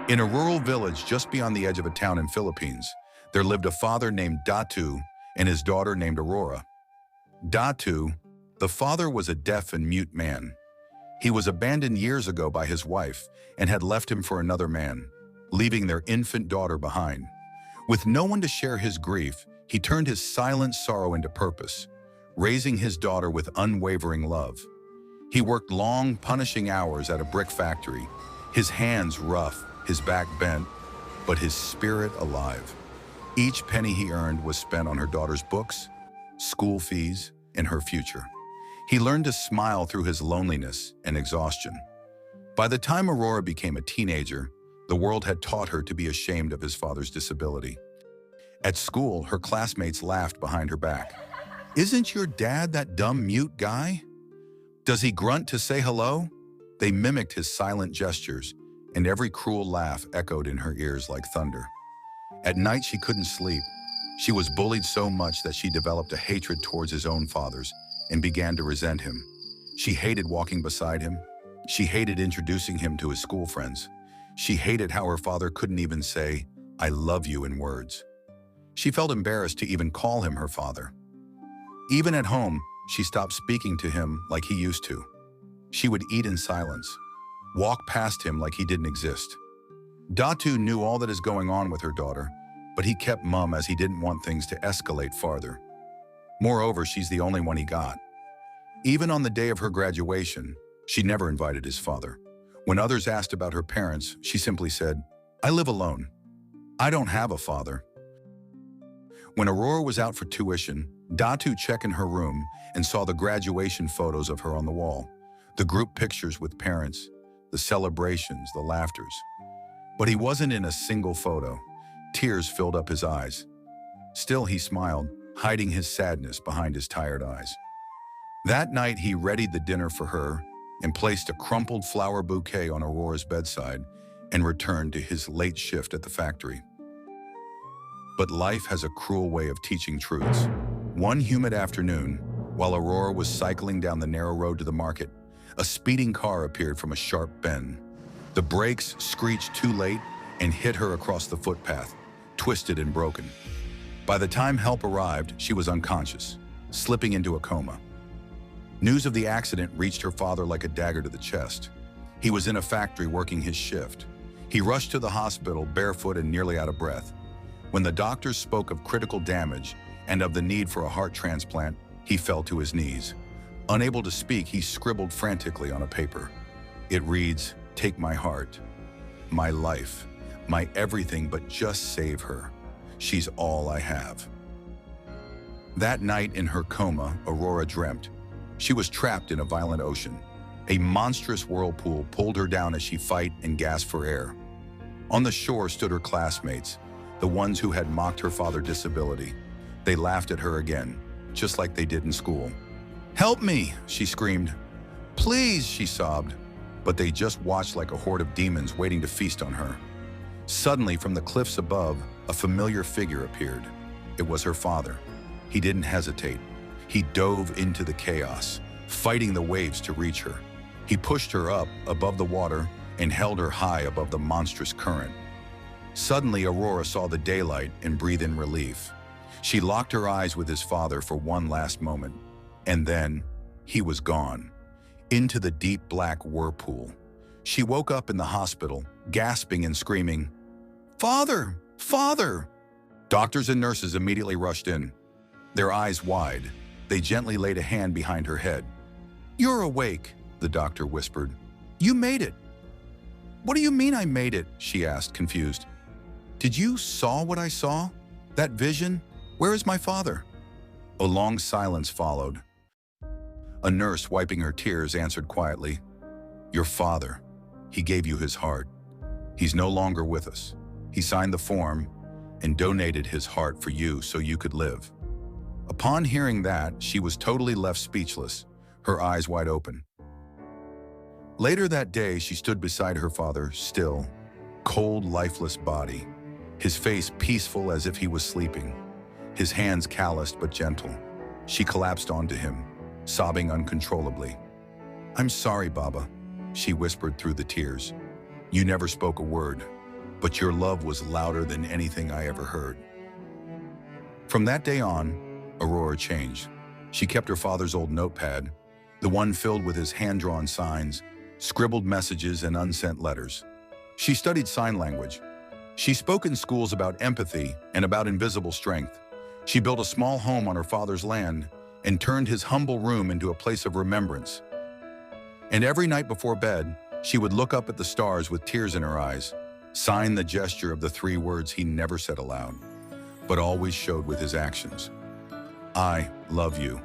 In a rural village just beyond the edge of a town in Philippines, there lived a father named Datu and his daughter named Aurora. Datu, the father, was a deaf and mute man. He was abandoned years ago by his wife and had left him for another man, leaving their infant daughter behind. With no one to share his grief, he turned his silent sorrow into purpose, raising his daughter with unwavering love. He worked long, punishing hours at a brick factory, his hands rough, his back bent, but his spirit alive. Each penny he earned was spent on her daughter's books, school fees, and her future. He learned to smile through his loneliness and exhaustion. By the time Aurora became a teenager, the world had taught her to be ashamed of his father's disability. At school, her classmates laughed behind her back. "Isn't your dad that dumb mute guy? Does he grunt to say hello?" They mimicked his silent gestures, and every cruel laugh echoed in her ears like thunder. At night, she couldn't sleep. She was bullied so much that she developed a hatred towards his own fathers and began to resent him. She hated walking beside him. She hated introducing him to his school friends. She hated how her father couldn't even say, "I love you," in words. She felt embarrassed to even call him her father. Even at home, she stopped speaking to him like he used to. She would eat in silence, walk past him like he didn't exist. Datu knew all that is going on with her daughter, but he kept mum as he didn't want things to escalate farther. Moreover, she's the only one he got. Even on the day of her graduation, she never invited his father. When others asked about her parents, she simply said, "I live alone. I don't have a father." When Aurora was out for tuition, Datu checked in her room and saw the graduation photos of her on the wall, the group pictures with parents, the celebrations, the laughters. But he wasn't in a single photo. Tears filled up his eyes. Still, he smiled, hiding his sadness behind his tired eyes. That night, he readied the dinner for her and placed a crumpled flower bouquet on Aurora's bedside and returned to his late shift at the factory. But life has a cruel way of teaching truths. One humid afternoon, while Aurora was cycling down the narrow road to the market, a speeding car appeared from a sharp bend. The brakes screeched too late and hit her across the footpath, twisted and broken. By the time help arrived, she was unconscious, slipping into a coma. News of the accident reached her father like a dagger to the chest. He was in a factory working his shift. He rushed to the hospital barefoot and nearly out of breath. When the doctors spoke of critical damage and of the need for a heart transplant, he fell to his knees. Unable to speak, he scribbled frantically on a paper. It reads, "Take my heart, my life, my everything, but just save her. She's all I have." That night in her coma, Aurora dreamt. She was trapped in a violent ocean. A monstrous whirlpool pulled her down as she fight and gasped for air. On the shore stood her classmates, the ones who had mocked her father's disability. They laughed at her again, just like they did in school. "Help me," she screamed. "Please," she sobbed. But they just watched like a horde of demons waiting to feast on her. Suddenly, from the cliffs above, a familiar figure appeared. It was her father. He didn't hesitate. He dove into the chaos, fighting the waves to reach her. He pushed her up above the water and held her high above the monstrous current. Suddenly, Aurora saw the daylight and breathed in relief. She locked her eyes with his father for one last moment, and then he was gone, into the deep black whirlpool. She woke up in the hospital, gasping and screaming, "Father! Father!" Doctors and nurses immediately rushed in. Their eyes wide, they gently laid a hand behind her head. "You're awake," the doctor whispered. "You made it." "What do you mean I made it?" she asked, confused. "Did you saw what I saw? That vision? Where is my father?" A long silence followed. A nurse, wiping her tears, answered quietly, "Your father. He gave you his heart. He's no longer with us. He signed the form and donated his heart for you so you could live." Upon hearing that, she was totally left speechless, her eyes wide open. Later that day, she stood beside her father, still, cold, lifeless body, his face peaceful as if he was sleeping, his hands calloused but gentle. She collapsed onto him, sobbing uncontrollably. "I'm sorry, Baba," she whispered through the tears. "You never spoke a word. but your love was louder than anything I ever heard. From that day on, Aurora changed. She kept her father's old notepad, the one filled with his hand-drawn signs, scribbled messages, and unsent letters. She studied sign language. She spoke in schools about empathy and about invisible strength. She built a small home on her father's land and turned his humble room into a place of remembrance. And every night before bed, she would look up at the stars with tears in her eyes, sign the gesture of the 3 words he never said aloud, but always showed with his actions. I love you.